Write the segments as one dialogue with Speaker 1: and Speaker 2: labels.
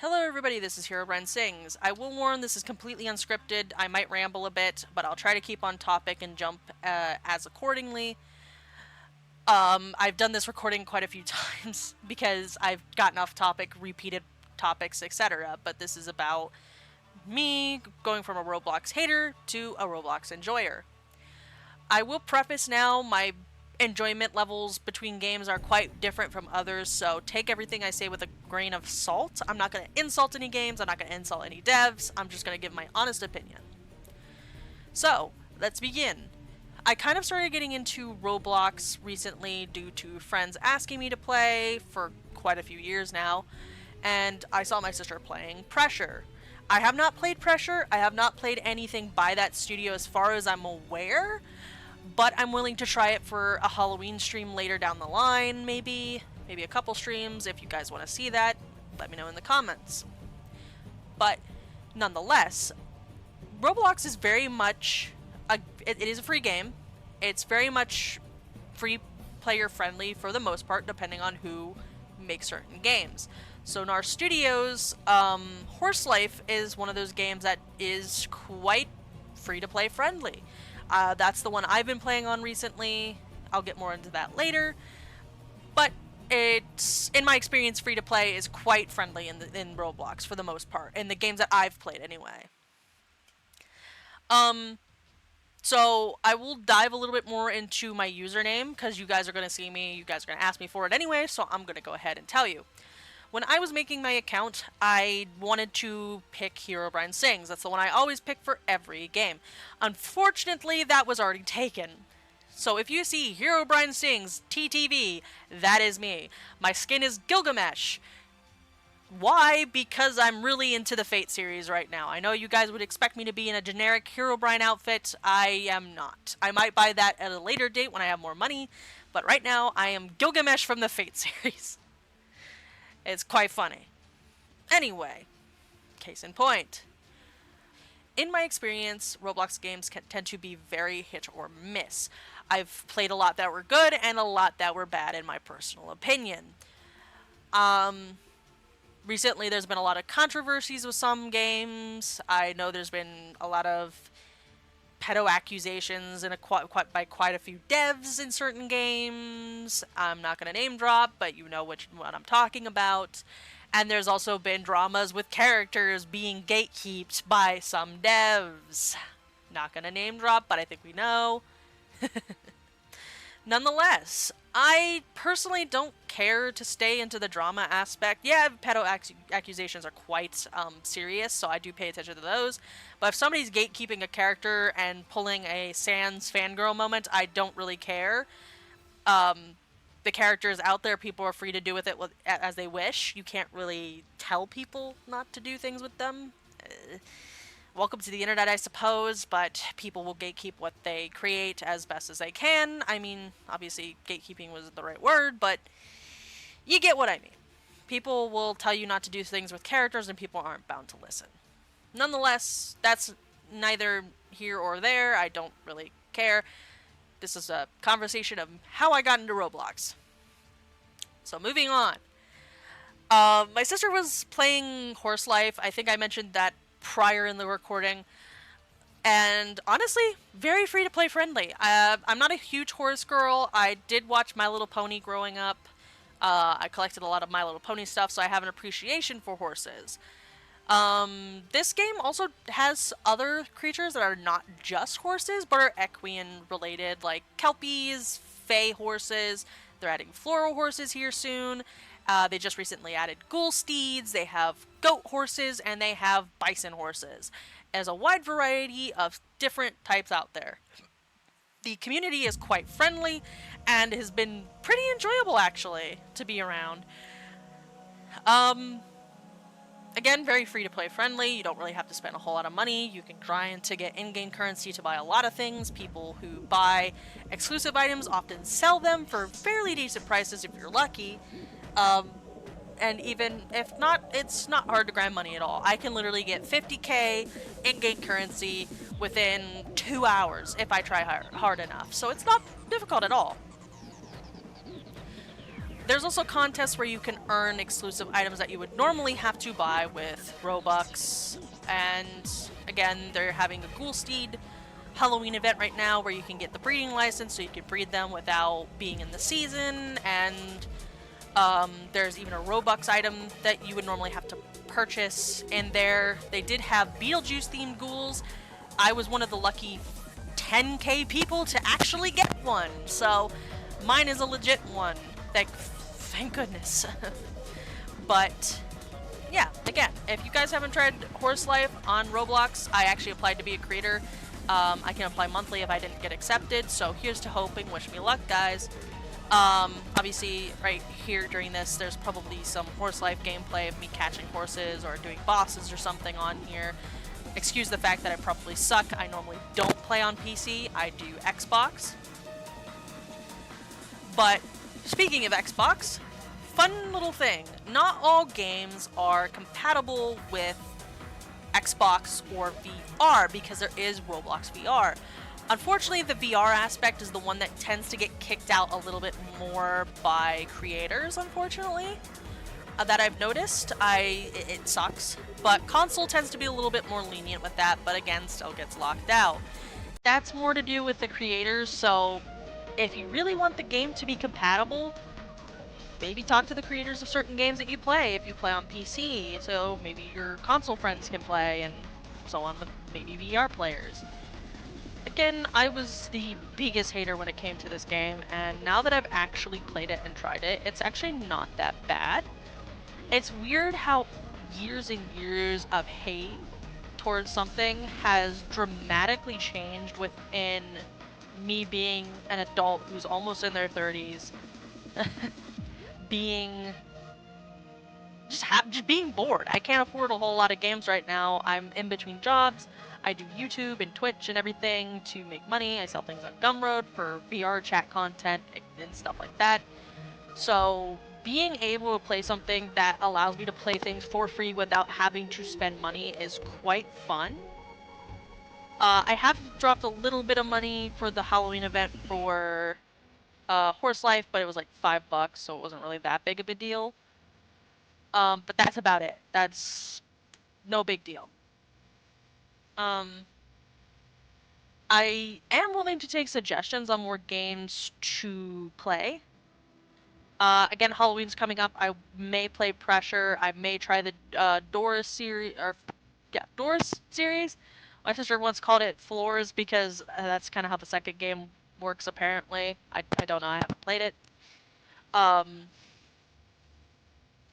Speaker 1: Hello everybody, this is HerobrineSings. I will warn this is completely unscripted, I might ramble a bit, but I'll try to keep on topic and jump as accordingly. I've done this recording quite a few times because I've gotten off topic, repeated topics, etc. But this is about me going from a Roblox hater to a Roblox enjoyer. I will preface now, my enjoyment levels between games are quite different from others, so take everything I say with a grain of salt. I'm not going to insult any games, I'm not going to insult any devs, I'm just going to give my honest opinion. So, let's begin. I kind of started getting into Roblox recently due to friends asking me to play for quite a few years now, and I saw my sister playing Pressure. I have not played Pressure, I have not played anything by that studio as far as I'm aware, but I'm willing to try it for a Halloween stream later down the line, maybe a couple streams. If you guys want to see that, let me know in the comments. But nonetheless, Roblox is very much it is a free game. It's very much free player friendly for the most part, depending on who makes certain games. Sonar Studios, Horse Life is one of those games that is quite free to play friendly. That's the one I've been playing on recently. I'll get more into that later. But it's, in my experience, free to play is quite friendly in Roblox for the most part, in the games that I've played anyway. So I will dive a little bit more into my username because you guys are going to see me, you guys are going to ask me for it anyway, so I'm going to go ahead and tell you. When I was making my account, I wanted to pick HerobrineSings. That's the one I always pick for every game. Unfortunately, that was already taken. So if you see HerobrineSings TTV, that is me. My skin is Gilgamesh. Why? Because I'm really into the Fate series right now. I know you guys would expect me to be in a generic Herobrine outfit. I am not. I might buy that at a later date when I have more money, but right now I am Gilgamesh from the Fate series. It's quite funny. Anyway, case in point. In my experience, Roblox games can tend to be very hit or miss. I've played a lot that were good and a lot that were bad in my personal opinion. Recently there's been a lot of controversies with some games. I know there's been a lot of pedo accusations by quite a few devs in certain games. I'm not going to name drop, but you know what I'm talking about. And there's also been dramas with characters being gatekeeped by some devs. Not going to name drop, but I think we know. Nonetheless, I personally don't care to stay into the drama aspect. Yeah, pedo accusations are quite serious, so I do pay attention to those. But if somebody's gatekeeping a character and pulling a Sans fangirl moment, I don't really care. The character is out there, people are free to do with it as they wish. You can't really tell people not to do things with them. Welcome to the internet, I suppose, but people will gatekeep what they create as best as they can. I mean, obviously, gatekeeping wasn't the right word, but you get what I mean. People will tell you not to do things with characters, and people aren't bound to listen. Nonetheless, that's neither here or there. I don't really care. This is a conversation of how I got into Roblox. So, moving on. My sister was playing Horse Life. I think I mentioned that prior in the recording, and honestly, very free to play friendly. I'm not a huge horse girl. I did watch My Little Pony growing up. I collected a lot of My Little Pony stuff, so I have an appreciation for horses. This game also has other creatures that are not just horses, but are equine related, like kelpies, fey horses. They're adding floral horses here soon. They just recently added ghoul steeds, they have goat horses, and they have bison horses. There's a wide variety of different types out there. The community is quite friendly and has been pretty enjoyable, actually, to be around. Again, very free to play friendly. You don't really have to spend a whole lot of money. You can grind to get in-game currency to buy a lot of things. People who buy exclusive items often sell them for fairly decent prices if you're lucky. And even if not, it's not hard to grind money at all. I can literally get 50k in-game currency within 2 hours if I try hard enough. So it's not difficult at all. there's also contests where you can earn exclusive items that you would normally have to buy with Robux. And again, they're having a Ghoul Steed Halloween event right now where you can get the breeding license so you can breed them without being in the season. And there's even a Robux item that you would normally have to purchase in there. They did have Beetlejuice themed ghouls. I was one of the lucky 10k people to actually get one, so mine is a legit one. Thank goodness. But yeah, again, if you guys haven't tried Horse Life on Roblox, I actually applied to be a creator. I can apply monthly if I didn't get accepted, so here's to hoping. Wish me luck, guys. Obviously, right here during this, there's probably some Horse Life gameplay of me catching horses or doing bosses or something on here. Excuse the fact that I probably suck. I normally don't play on PC. I do Xbox. But speaking of Xbox, fun little thing. Not all games are compatible with Xbox or VR because there is Roblox VR. Unfortunately, the VR aspect is the one that tends to get kicked out a little bit more by creators, unfortunately. That I've noticed. It sucks. But console tends to be a little bit more lenient with that, but again, still gets locked out. That's more to do with the creators, so if you really want the game to be compatible, maybe talk to the creators of certain games that you play if you play on PC, so maybe your console friends can play, and so on with maybe VR players. Again, I was the biggest hater when it came to this game, and now that I've actually played it and tried it, it's actually not that bad. It's weird how years and years of hate towards something has dramatically changed within me being an adult who's almost in their 30s, being just being bored. I can't afford a whole lot of games right now. I'm in between jobs. I do YouTube and Twitch and everything to make money. I sell things on Gumroad for VR chat content and stuff like that. So being able to play something that allows me to play things for free without having to spend money is quite fun. I have dropped a little bit of money for the Halloween event for Horse Life, but it was like $5, so it wasn't really that big of a deal. But that's about it. That's no big deal. I am willing to take suggestions on more games to play. Again, Halloween's coming up. I may play Pressure. I may try the Doors series, or yeah, Doors series. My sister once called it Floors because that's kind of how the second game works. Apparently, I don't know. I haven't played it. Um,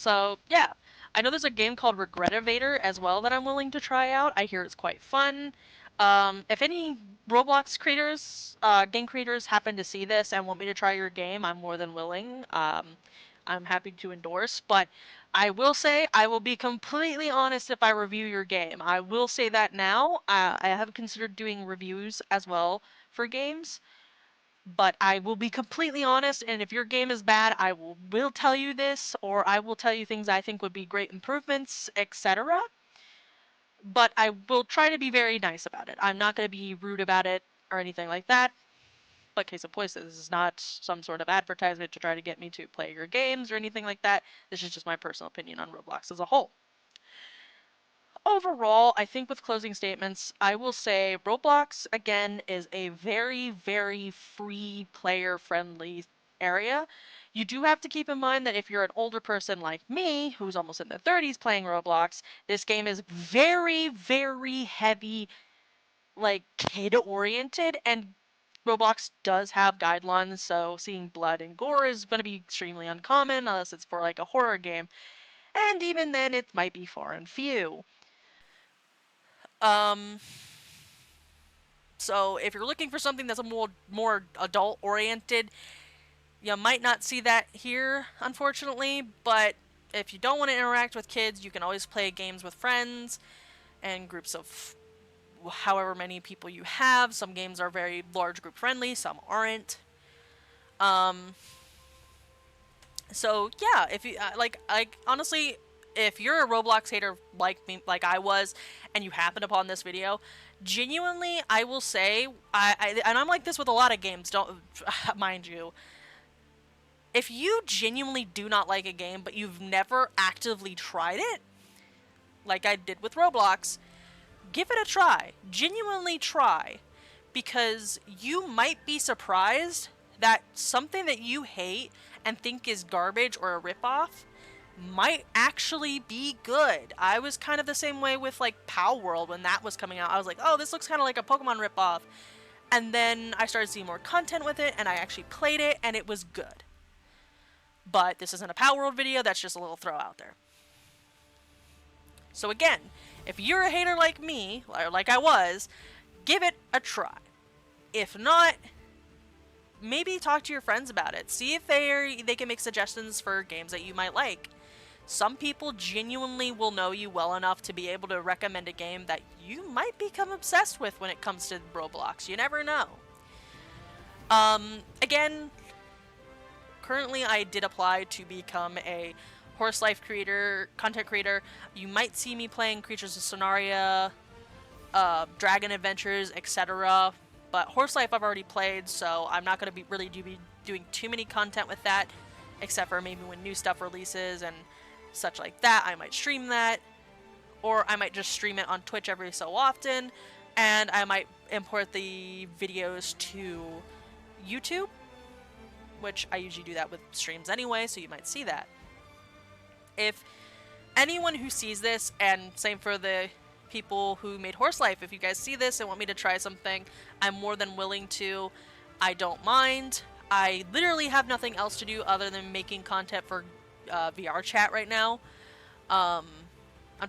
Speaker 1: So, yeah. I know there's a game called Regretivator as well that I'm willing to try out. I hear it's quite fun. If any Roblox creators, game creators happen to see this and want me to try your game, I'm more than willing. I'm happy to endorse, but I will say I will be completely honest if I review your game. I will say that now. I have considered doing reviews as well for games. But I will be completely honest, and if your game is bad, I will tell you this, or I will tell you things I think would be great improvements, etc. But I will try to be very nice about it. I'm not going to be rude about it or anything like that. But case in point, this is not some sort of advertisement to try to get me to play your games or anything like that. This is just my personal opinion on Roblox as a whole. Overall, I think with closing statements, I will say Roblox, again, is a very, very free player friendly area. You do have to keep in mind that if you're an older person like me, who's almost in their 30s playing Roblox, this game is very, very heavy, like, kid oriented, and Roblox does have guidelines, so seeing blood and gore is going to be extremely uncommon unless it's for like a horror game. And even then, it might be far and few. Um, So if you're looking for something that's a more adult oriented, you might not see that here, unfortunately. But if you don't want to interact with kids, you can always play games with friends and groups of however many people you have. Some games are very large group friendly, some aren't. Um, so yeah, if you like honestly, if you're a Roblox hater like me, like I was, and you happen upon this video, genuinely, I will say, and I'm like this with a lot of games. Don't mind you. If you genuinely do not like a game, but you've never actively tried it, like I did with Roblox, give it a try. Genuinely try. Because you might be surprised that something that you hate and think is garbage or a ripoff might actually be good. I was kind of the same way with like Pal World when that was coming out. I was like, oh, this looks kind of like a Pokemon ripoff. And then I started seeing more content with it, and I actually played it, and it was good. But this isn't a Pal World video, that's just a little throw out there. So again, if you're a hater like me, or like I was, give it a try. If not, maybe talk to your friends about it. See if they can make suggestions for games that you might like. Some people genuinely will know you well enough to be able to recommend a game that you might become obsessed with when it comes to Roblox. You never know. Again, currently I did apply to become a Horse Life content creator. You might see me playing Creatures of Sonaria, Dragon Adventures, etc. But Horse Life I've already played, so I'm not going to be doing too many content with that, except for maybe when new stuff releases and such like that. I might stream that, or I might just stream it on Twitch every so often, and I might import the videos to YouTube, which I usually do that with streams anyway, so you might see that. If anyone who sees this, and same for the people who made Horse Life, if you guys see this and want me to try something, I'm more than willing to. I don't mind. I literally have nothing else to do other than making content for VR chat right now. I'm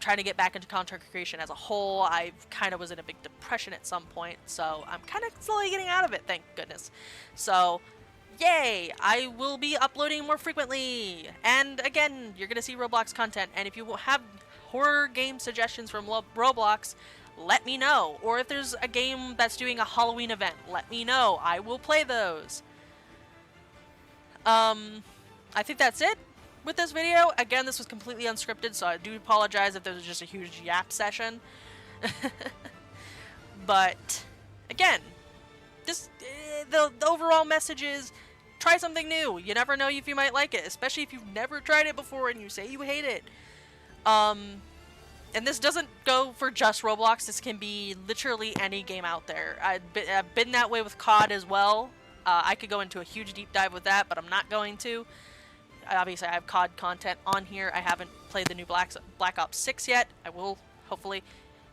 Speaker 1: trying to get back into content creation as a whole. I kind of was in a big depression at some point, so I'm kind of slowly getting out of it, thank goodness. So, yay! I will be uploading more frequently! And again, you're gonna see Roblox content, and if you have horror game suggestions from Roblox, let me know. Or if there's a game that's doing a Halloween event, let me know. I will play those. I think that's it with this video. Again, this was completely unscripted, so I do apologize if there was just a huge yap session. But again, just the overall message is try something new. You never know if you might like it, especially if you've never tried it before and you say you hate it. And this doesn't go for just Roblox. This can be literally any game out there. I've been that way with COD as well. I could go into a huge deep dive with that, but I'm not going to. Obviously, I have COD content on here. I haven't played the new Black Ops 6 yet. I will, hopefully,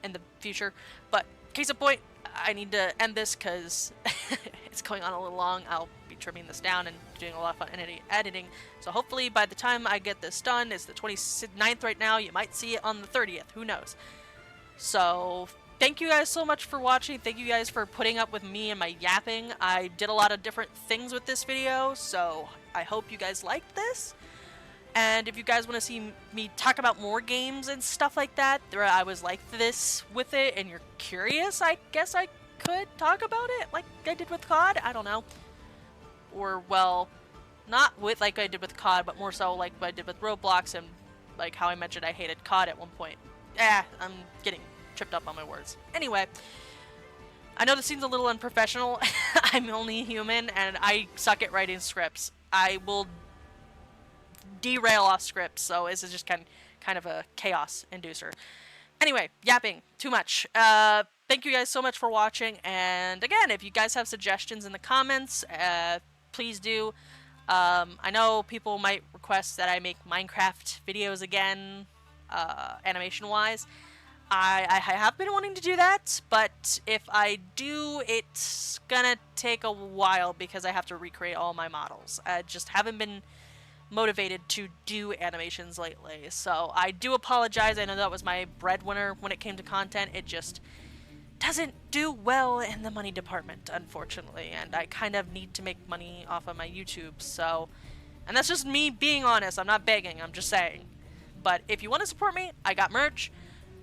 Speaker 1: in the future. But, case in point, I need to end this because it's going on a little long. I'll be trimming this down and doing a lot of fun editing. So hopefully by the time I get this done, it's the 29th right now. You might see it on the 30th. Who knows? So thank you guys so much for watching. Thank you guys for putting up with me and my yapping. I did a lot of different things with this video, so I hope you guys liked this. And if you guys want to see me talk about more games and stuff like that, where I was like this with it, and you're curious, I guess I could talk about it like I did with COD. I don't know. Or, well, not with like I did with COD, but more so like what I did with Roblox and like how I mentioned I hated COD at one point. I'm getting tripped up on my words. Anyway, I know this seems a little unprofessional. I'm only human, and I suck at writing scripts. I will derail off scripts, so this is just kind of a chaos inducer. Anyway, yapping too much. Thank you guys so much for watching, and again, if you guys have suggestions in the comments, please do. I know people might request that I make Minecraft videos again, animation-wise. I have been wanting to do that, but if I do, it's gonna take a while because I have to recreate all my models. I just haven't been motivated to do animations lately, so I do apologize. I know that was my breadwinner when it came to content. It just doesn't do well in the money department, unfortunately, and I kind of need to make money off of my YouTube, so, and that's just me being honest. I'm not begging, I'm just saying. But if you want to support me, I got merch.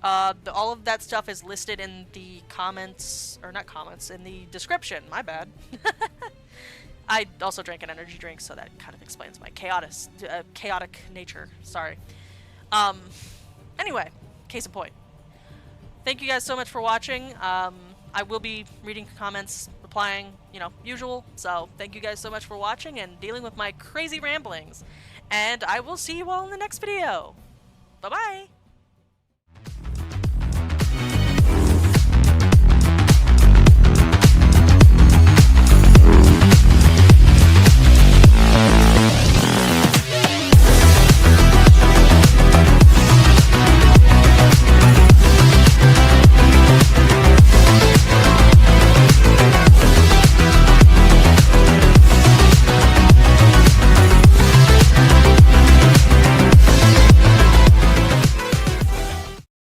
Speaker 1: All of that stuff is listed in the comments, or not comments, in the description. My bad. I also drank an energy drink, so that kind of explains my chaotic nature. Sorry. Anyway, case in point. Thank you guys so much for watching. I will be reading comments, applying, you know, usual. So thank you guys so much for watching and dealing with my crazy ramblings. And I will see you all in the next video. Bye-bye!